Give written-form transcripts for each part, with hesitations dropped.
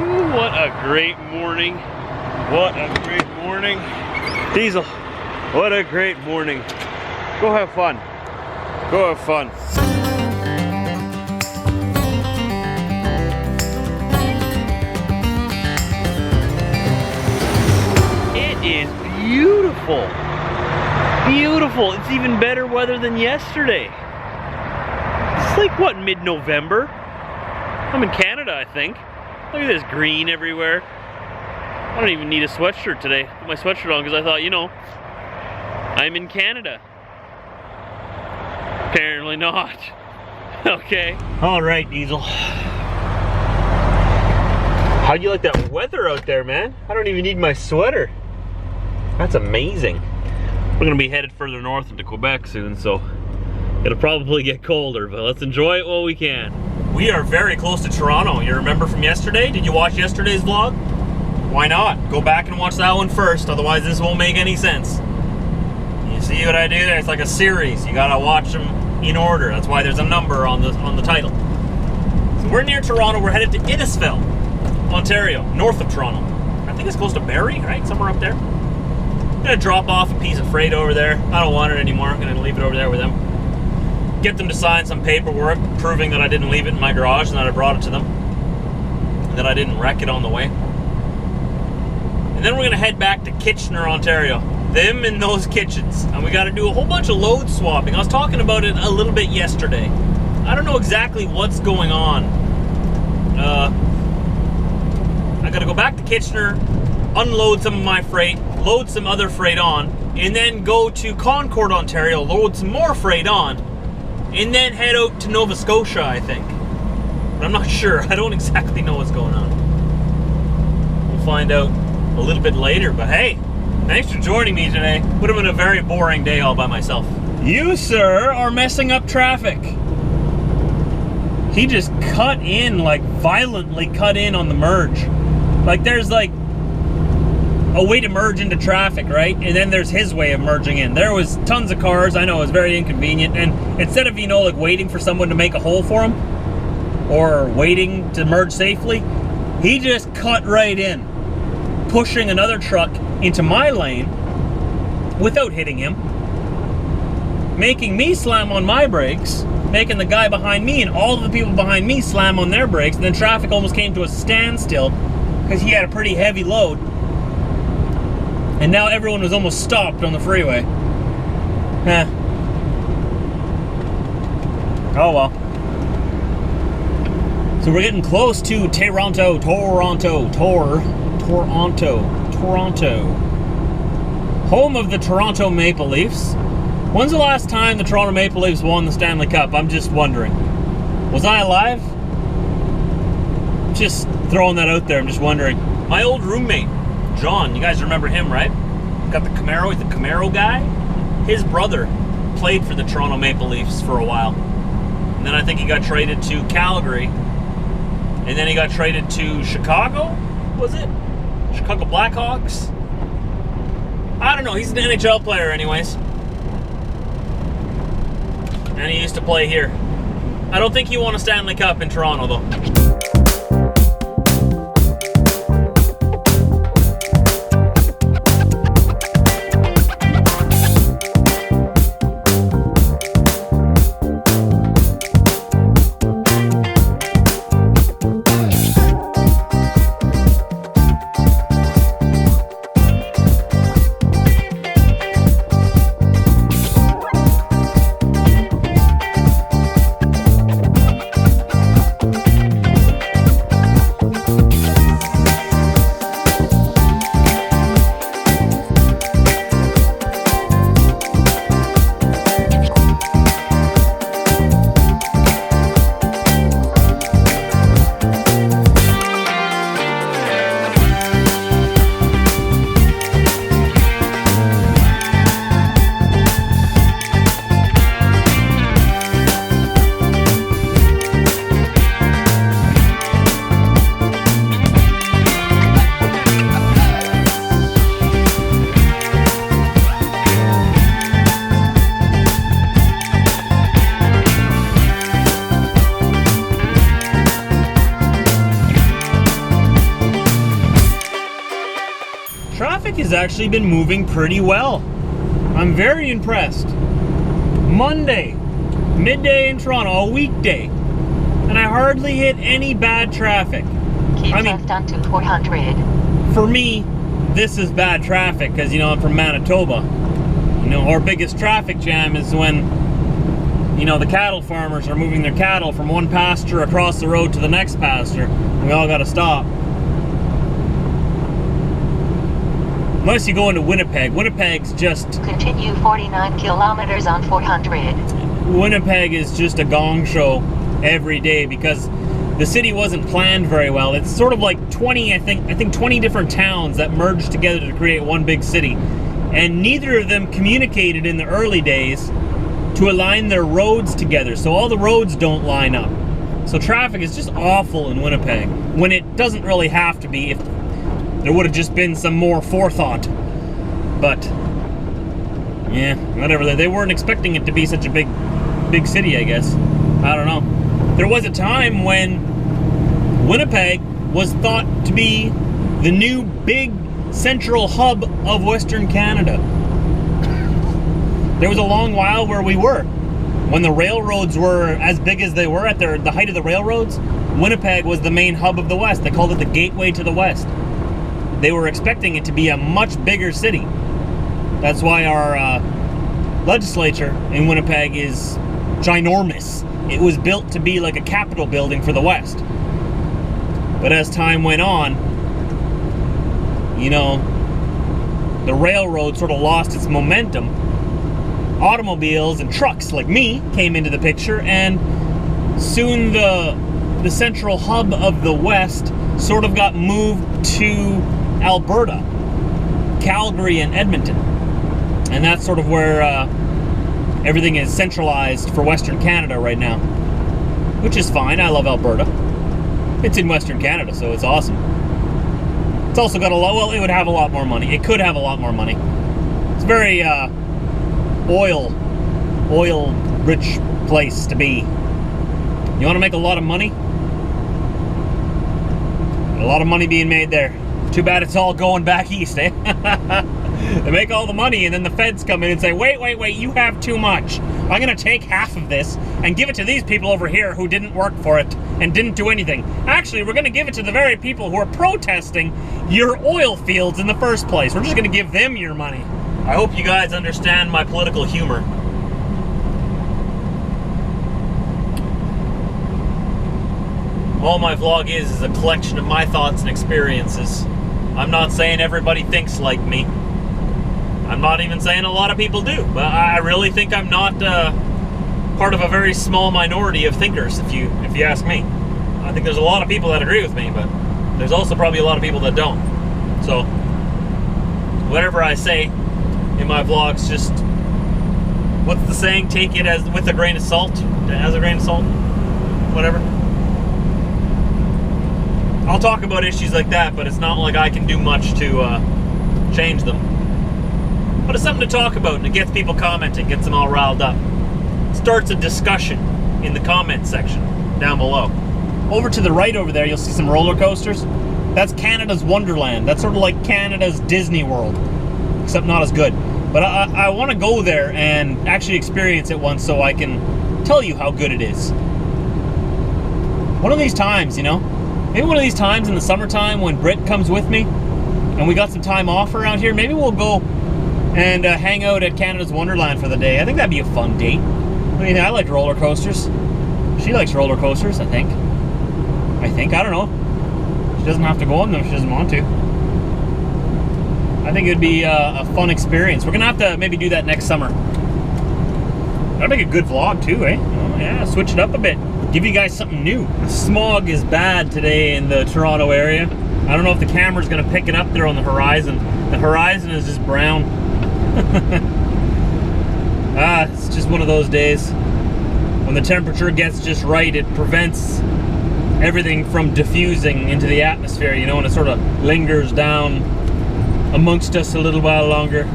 Ooh, what a great morning. What a great morning. Diesel, what a great morning. Go have fun. Go have fun. It is beautiful. Beautiful. It's even better weather than yesterday. It's like, what, mid-November? I'm in Canada, I think. Look at this green everywhere. I don't even need a sweatshirt today. Put my sweatshirt on because I thought, you know, I'm in Canada. Apparently not. Okay. All right, Diesel. How'd you like that weather out there, man? I don't even need my sweater. That's amazing. We're gonna be headed further north into Quebec soon, so it'll probably get colder, but let's enjoy it while we can. We are very close to Toronto. You remember from yesterday? Did you watch yesterday's vlog? Why not? Go back and watch that one first, otherwise this won't make any sense. You see what I do there? It's like a series. You gotta watch them in order. That's why there's a number on the title. So we're near Toronto. We're headed to Innisfil, Ontario, north of Toronto. I think it's close to Barrie, right? Somewhere up there. I'm gonna drop off a piece of freight over there. I don't want it anymore. I'm gonna leave it over there with them. Get them to sign some paperwork proving that I didn't leave it in my garage and that I brought it to them. And that I didn't wreck it on the way. And then we're gonna head back to Kitchener, Ontario. Them and those kitchens. And we gotta do a whole bunch of load swapping. I was talking about it a little bit yesterday. I don't know exactly what's going on. I gotta go back to Kitchener, unload some of my freight, load some other freight on, and then go to Concord, Ontario, load some more freight on, and then head out to Nova Scotia, I think. But I'm not sure. I don't exactly know what's going on. We'll find out a little bit later, but hey, thanks for joining me today. Would have been a very boring day all by myself. You, sir, are messing up traffic. He just cut in, like violently cut in on the merge. Like there's like a way to merge into traffic, right? And then there's his way of merging in. There was tons of cars. I know it was very inconvenient. And instead of, you know, like waiting for someone to make a hole for him or waiting to merge safely, he just cut right in, pushing another truck into my lane without hitting him, making me slam on my brakes, making the guy behind me and all of the people behind me slam on their brakes, and then traffic almost came to a standstill because he had a pretty heavy load. And now everyone was almost stopped on the freeway. Oh well. So we're getting close to Toronto. Home of the Toronto Maple Leafs. When's the last time the Toronto Maple Leafs won the Stanley Cup? I'm just wondering. Was I alive? Just throwing that out there, I'm just wondering. My old roommate, John, you guys remember him, right? Got the Camaro, he's the Camaro guy. His brother played for the Toronto Maple Leafs for a while. And then I think he got traded to Calgary. And then he got traded to Chicago, was it? Chicago Blackhawks? I don't know, he's an NHL player anyways. And he used to play here. I don't think he won a Stanley Cup in Toronto though. traffic has actually been moving pretty well. I'm very impressed. Monday, midday in Toronto, a weekday, and I hardly hit any bad traffic. Keep left onto 400. For me, this is bad traffic because, you know, I'm from Manitoba. You know, our biggest traffic jam is when, you know, the cattle farmers are moving their cattle from one pasture across the road to the next pasture. We all got to stop. Unless you go into Winnipeg. Winnipeg's just... Continue 49 kilometers on 400. Winnipeg is just a gong show every day because the city wasn't planned very well. It's sort of like 20, I think 20 different towns that merged together to create one big city. And neither of them communicated in the early days to align their roads together. So all the roads don't line up. So traffic is just awful in Winnipeg when it doesn't really have to be if there would have just been some more forethought. But yeah, whatever. They weren't expecting it to be such a big city, I guess. I don't know. There was a time when Winnipeg was thought to be the new big central hub of Western Canada. There was a long while where we were. When the railroads were as big as they were at the height of the railroads, Winnipeg was the main hub of the West. They called it the gateway to the West. They were expecting it to be a much bigger city. That's why our legislature in Winnipeg is ginormous. It was built to be like a Capitol building for the West. But as time went on, you know, the railroad sort of lost its momentum. Automobiles and trucks like me came into the picture, and soon the central hub of the West sort of got moved to Alberta, Calgary, and Edmonton. And that's sort of where everything is centralized for Western Canada right now, which is fine. I love Alberta. It's in Western Canada, so it's awesome. It's also got a lot, well, it would have a lot more money. It could have a lot more money. It's a very oil-rich place to be. You want to make a lot of money? A lot of money being made there. Too bad it's all going back east, eh? They make all the money and then the feds come in and say, wait, you have too much. I'm going to take half of this and give it to these people over here who didn't work for it and didn't do anything. Actually, we're going to give it to the very people who are protesting your oil fields in the first place. We're just going to give them your money. I hope you guys understand my political humor. All my vlog is a collection of my thoughts and experiences. I'm not saying everybody thinks like me. I'm not even saying a lot of people do, but I really think I'm not part of a very small minority of thinkers, if you ask me. I think there's a lot of people that agree with me, but there's also probably a lot of people that don't. So, whatever I say in my vlogs, just, what's the saying? Take it as with a grain of salt, as a grain of salt, whatever. I'll talk about issues like that, but it's not like I can do much to change them. But it's something to talk about, and it gets people commenting, gets them all riled up. It starts a discussion in the comment section down below. Over to the right over there, you'll see some roller coasters. That's Canada's Wonderland. That's sort of like Canada's Disney World, except not as good. But I want to go there and actually experience it once so I can tell you how good it is. One of these times, you know, maybe one of these times in the summertime when Britt comes with me and we got some time off around here, maybe we'll go and hang out at Canada's Wonderland for the day. I think that'd be a fun date. I mean, I like roller coasters. She likes roller coasters, I think. I don't know. She doesn't have to go on them if she doesn't want to. I think it would be a fun experience. We're going to have to maybe do that next summer. That'd make a good vlog too, eh? Oh, yeah, switch it up a bit. Give you guys something new. The smog is bad today in the Toronto area. I don't know if the camera's going to pick it up there on the horizon. The horizon is just brown. It's just one of those days. When the temperature gets just right, it prevents everything from diffusing into the atmosphere, you know, and it sort of lingers down amongst us a little while longer.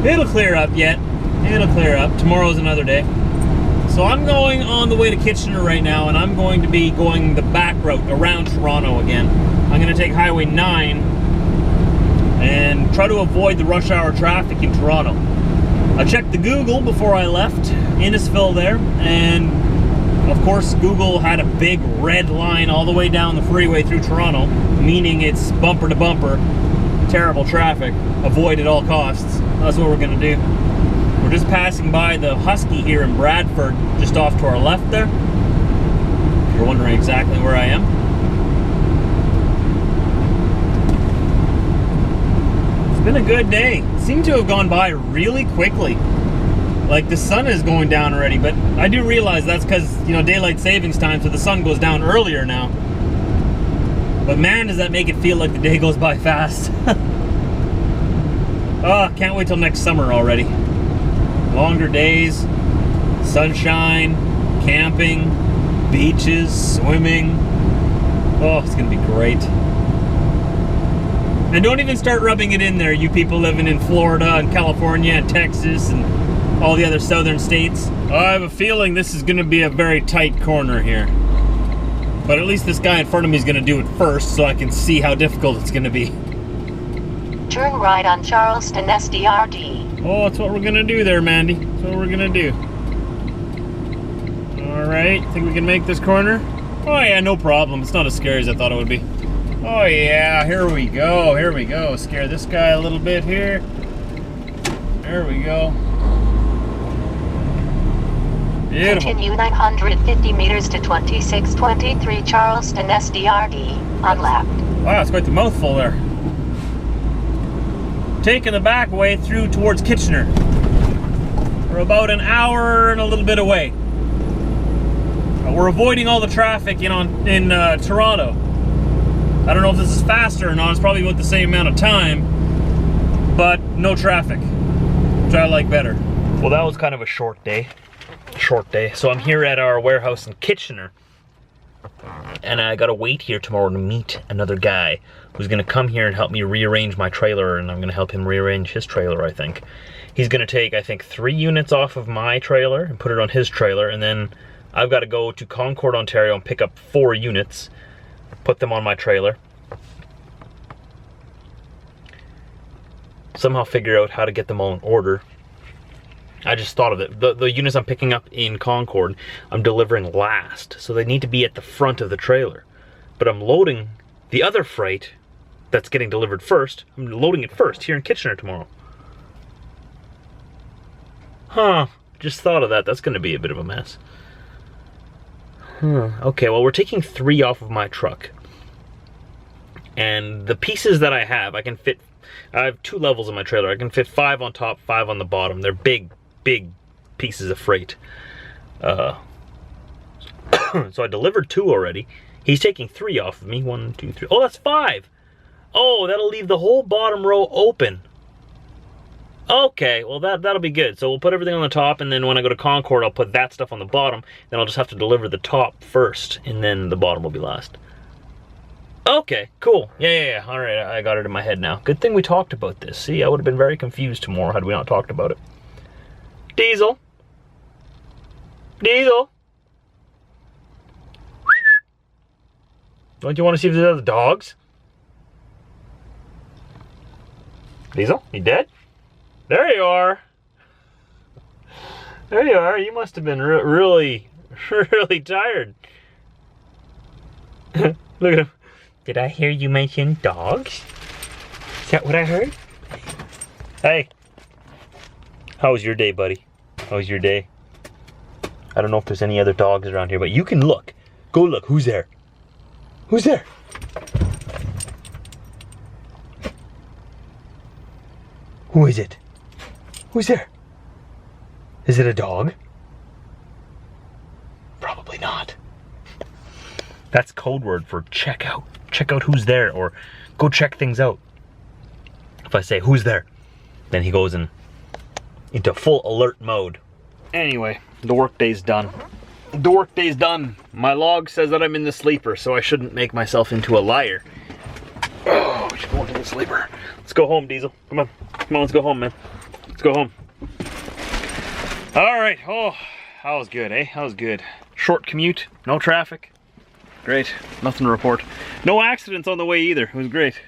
It'll clear up yet. It'll clear up. Tomorrow's another day. So I'm going on the way to Kitchener right now, and I'm going to be going the back route around Toronto again. I'm going to take Highway 9 and try to avoid the rush hour traffic in Toronto. I checked the Google before I left Innisfil there, and of course Google had a big red line all the way down the freeway through Toronto, meaning it's bumper to bumper, terrible traffic, avoid at all costs. That's what we're gonna do. We're just passing by the Husky here in Bradford, just off to our left there. If you're wondering exactly where I am. It's been a good day. It seemed to have gone by really quickly. Like the sun is going down already, but I do realize that's because, you know, daylight savings time, so the sun goes down earlier now. But man, does that make it feel like the day goes by fast. Oh, can't wait till next summer already. Longer days, sunshine, camping, beaches, swimming. Oh, it's gonna be great. And don't even start rubbing it in there, you people living in Florida and California and Texas and all the other southern states. I have a feeling this is gonna be a very tight corner here. But at least this guy in front of me is gonna do it first so I can see how difficult it's gonna be. Turn right on Charleston SDRD. Oh, that's what we're gonna do there, Mandy. That's what we're gonna do. Alright, think we can make this corner? Oh yeah, no problem. It's not as scary as I thought it would be. Oh yeah, here we go, here we go. Scare this guy a little bit here. There we go. Beautiful. Continue 950 meters to 2623 Charleston SDRD on left. Wow, it's quite the mouthful there. Taking the back way through towards Kitchener. We're about an hour and a little bit away. We're avoiding all the traffic in Toronto. I don't know if this is faster or not. It's probably about the same amount of time, but no traffic, which I like better. Well, that was kind of a short day. So I'm here at our warehouse in Kitchener, and I gotta wait here tomorrow to meet another guy who's gonna come here and help me rearrange my trailer, and I'm gonna help him rearrange his trailer, I think. He's gonna take, I think, 3 units off of my trailer and put it on his trailer, and then I've gotta go to Concord, Ontario and pick up 4 units, put them on my trailer. Somehow figure out how to get them all in order. I just thought of it. The units I'm picking up in Concord, I'm delivering last, so they need to be at the front of the trailer. But I'm loading the other freight that's getting delivered first. I'm loading it first here in Kitchener tomorrow. Huh, just thought of that. That's gonna be a bit of a mess. Okay, well, we're taking 3 off of my truck. And the pieces that I have, I have 2 levels in my trailer. I can fit 5 on top, 5 on the bottom. They're big pieces of freight. So I delivered 2 already. He's taking 3 off of me. 1, 2, 3. Oh, that's 5. Oh, that'll leave the whole bottom row open. Okay, well that'll be good. So we'll put everything on the top, and then when I go to Concord, I'll put that stuff on the bottom. Then I'll just have to deliver the top first, and then the bottom will be last. Okay, cool. Yeah. All right, I got it in my head now. Good thing we talked about this. See, I would have been very confused tomorrow had we not talked about it. Diesel. Don't you want to see if there's other dogs? Diesel, you dead? There you are. There you are. You must have been really tired. Look at him. Did I hear you mention dogs? Is that what I heard? Hey. How was your day, buddy? How was your day? I don't know if there's any other dogs around here, but you can look. Go look. Who's there? Who's there? Who is it? Who's there? Is it a dog? Probably not. That's code word for check out. Check out who's there, or go check things out. If I say, who's there? Then he goes into full alert mode. Anyway, the workday's done. The workday's done. My log says that I'm in the sleeper, so I shouldn't make myself into a liar. Oh, we should go into the sleeper. Let's go home, Diesel. Come on, let's go home, man. Let's go home. All right, oh, that was good, eh? That was good. Short commute, no traffic. Great, nothing to report. No accidents on the way either, it was great.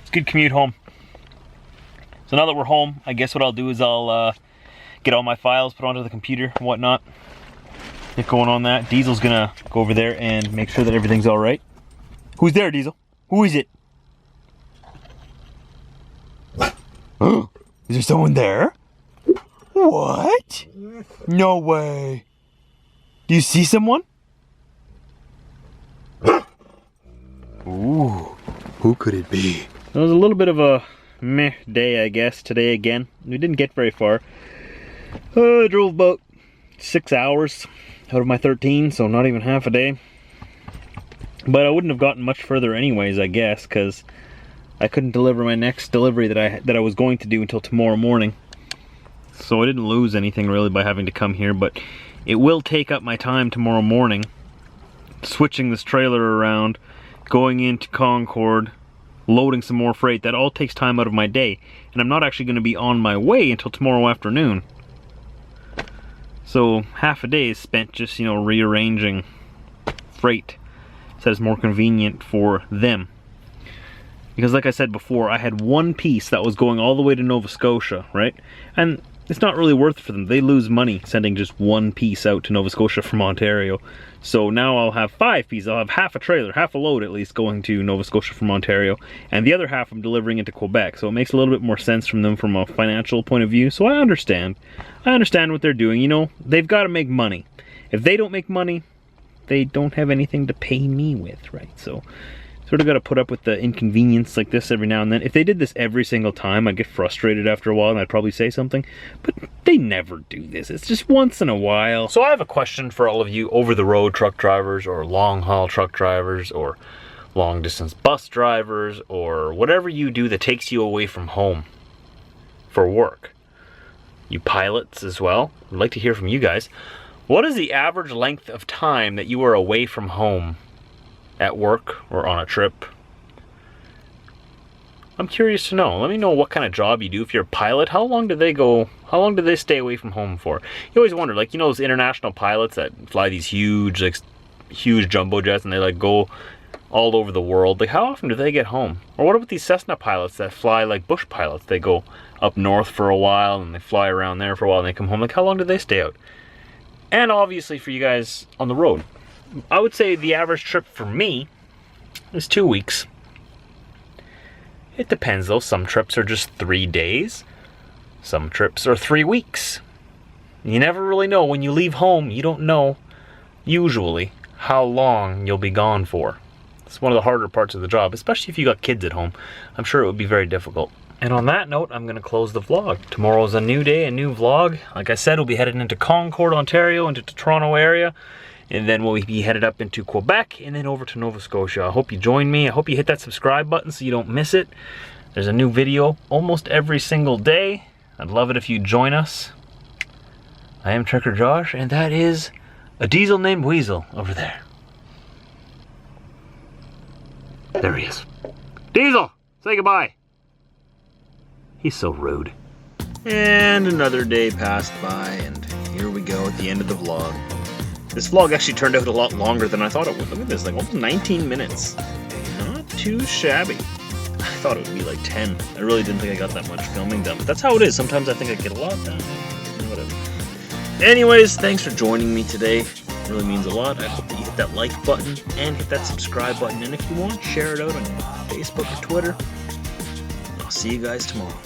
It's a good commute home. So now that we're home, I guess what I'll do is I'll get all my files put onto the computer and whatnot. Get going on that. Diesel's gonna go over there and make sure that everything's all right. Who's there, Diesel? Who is it? Is there someone there? What? No way. Do you see someone? Ooh, who could it be? It was a little bit of a meh day, I guess, today again. We didn't get very far. I drove about 6 hours out of my 13, so not even half a day. But I wouldn't have gotten much further anyways, I guess, because I couldn't deliver my next delivery that I was going to do until tomorrow morning. So I didn't lose anything really by having to come here, but it will take up my time tomorrow morning, switching this trailer around, going into Concord, loading some more freight. That all takes time out of my day, and I'm not actually going to be on my way until tomorrow afternoon. So half a day is spent just, you know, rearranging freight so it's more convenient for them. Because like I said before, I had one piece that was going all the way to Nova Scotia, right? And it's not really worth it for them. They lose money sending just one piece out to Nova Scotia from Ontario. So now I'll have 5 pieces. I'll have half a trailer, half a load at least, going to Nova Scotia from Ontario. And the other half I'm delivering into Quebec. So it makes a little bit more sense from them from a financial point of view. So I understand. I understand what they're doing. You know, they've got to make money. If they don't make money, they don't have anything to pay me with, right? So sort of got to put up with the inconvenience like this every now and then. If they did this every single time, I'd get frustrated after a while and I'd probably say something. But they never do this. It's just once in a while. So I have a question for all of you over-the-road truck drivers or long-haul truck drivers or long-distance bus drivers or whatever you do that takes you away from home for work. You pilots as well. I'd like to hear from you guys. What is the average length of time that you are away from home at work or on a trip? I'm curious to know. Let me know what kind of job you do. If you're a pilot, how long do they go? How long do they stay away from home for? You always wonder, like, you know, those international pilots that fly these huge, like, huge jumbo jets and they like go all over the world. Like, how often do they get home? Or what about these Cessna pilots that fly like bush pilots? They go up north for a while and they fly around there for a while and they come home. Like, how long do they stay out? And obviously for you guys on the road, I would say the average trip for me is 2 weeks. It depends though. Some trips are just 3 days. Some trips are 3 weeks. You never really know. When you leave home, you don't know, usually, how long you'll be gone for. It's one of the harder parts of the job, especially if you got kids at home. I'm sure it would be very difficult. And on that note, I'm going to close the vlog. Tomorrow's a new day, a new vlog. Like I said, we'll be headed into Concord, Ontario, into the Toronto area. And then we'll be headed up into Quebec and then over to Nova Scotia. I hope you join me. I hope you hit that subscribe button so you don't miss it. There's a new video almost every single day. I'd love it if you join us. I am Trucker Josh, and that is a diesel named Weasel over there. There he is. Diesel, say goodbye. He's so rude. And another day passed by, and here we go at the end of the vlog. This vlog actually turned out a lot longer than I thought it would. Look at this, like almost 19 minutes. Not too shabby. I thought it would be like 10. I really didn't think I got that much filming done, but that's how it is. Sometimes I think I get a lot done. Whatever. Anyways, thanks for joining me today. It really means a lot. I hope that you hit that like button and hit that subscribe button. And if you want, share it out on Facebook or Twitter. I'll see you guys tomorrow.